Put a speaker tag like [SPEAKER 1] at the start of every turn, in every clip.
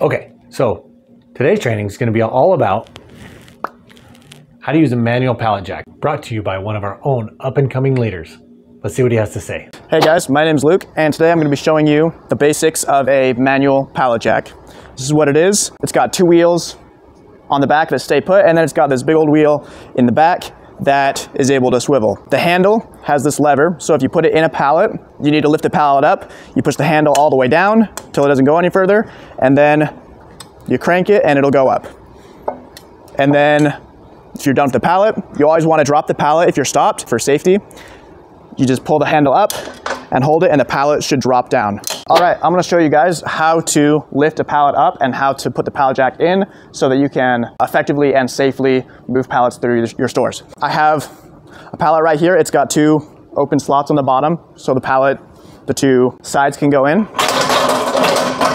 [SPEAKER 1] Okay, so today's training is going to be all about how to use a manual pallet jack, brought to you by one of our own up-and-coming leaders. Let's see what he has to say.
[SPEAKER 2] Hey guys, my name's Luke, and today I'm going to be showing you the basics of a manual pallet jack. This is what it is. It's got two wheels on the back that stay put, and then it's got this big old wheel in the back that is able to swivel. The handle has this lever, so if you put it in a pallet, you need to lift the pallet up. You push the handle all the way down till it doesn't go any further, and then you crank it and it'll go up. And then if you're done with the pallet, you always want to drop the pallet if you're stopped for safety. You just pull the handle up and hold it, and the pallet should drop down. All right, I'm gonna show you guys how to lift a pallet up and how to put the pallet jack in so that you can effectively and safely move pallets through your stores. I have a pallet right here. It's got two open slots on the bottom, so the two sides can go in.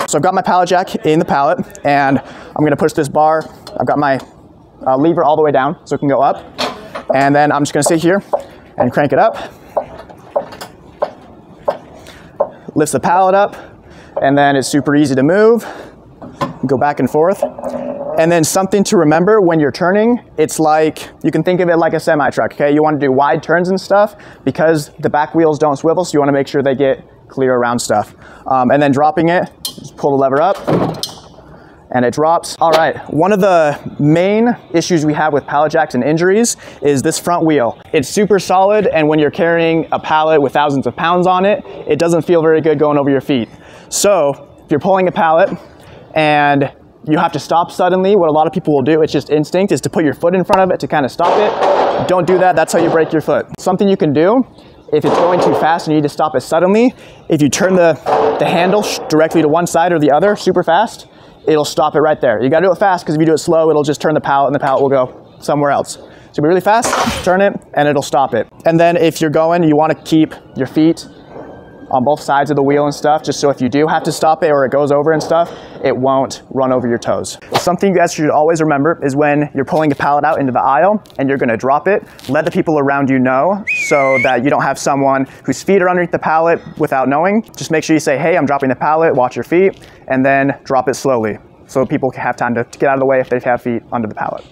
[SPEAKER 2] So I've got my pallet jack in the pallet, and I'm gonna push this bar. I've got my lever all the way down so it can go up. And then I'm just gonna sit here and crank it up. Lifts the pallet up, and then it's super easy to move. Go back and forth. And then something to remember when you're turning, it's like, you can think of it like a semi-truck, okay? You want to do wide turns and stuff because the back wheels don't swivel, so you want to make sure they get clear around stuff. And then dropping it, just pull the lever up, and it drops. All right, one of the main issues we have with pallet jacks and injuries is this front wheel. It's super solid, and when you're carrying a pallet with thousands of pounds on it, it doesn't feel very good going over your feet. So if you're pulling a pallet and you have to stop suddenly, what a lot of people will do, it's just instinct, is to put your foot in front of it to kind of stop it. Don't do that, that's how you break your foot. Something you can do, if it's going too fast and you need to stop it suddenly, if you turn the handle directly to one side or the other super fast, it'll stop it right there. You gotta do it fast, because if you do it slow, it'll just turn the pallet and the pallet will go somewhere else. So be really fast, turn it, and it'll stop it. And then if you're going, you wanna keep your feet on both sides of the wheel and stuff, just so if you do have to stop it or it goes over and stuff, it won't run over your toes. Something you guys should always remember is when you're pulling a pallet out into the aisle and you're gonna drop it, let the people around you know so that you don't have someone whose feet are underneath the pallet without knowing. Just make sure you say, hey, I'm dropping the pallet, watch your feet, and then drop it slowly so people can have time to get out of the way if they have feet under the pallet.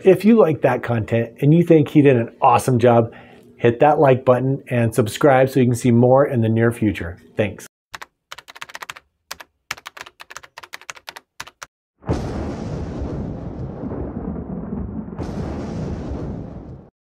[SPEAKER 1] If you like that content and you think he did an awesome job, hit that like button and subscribe so you can see more in the near future. Thanks.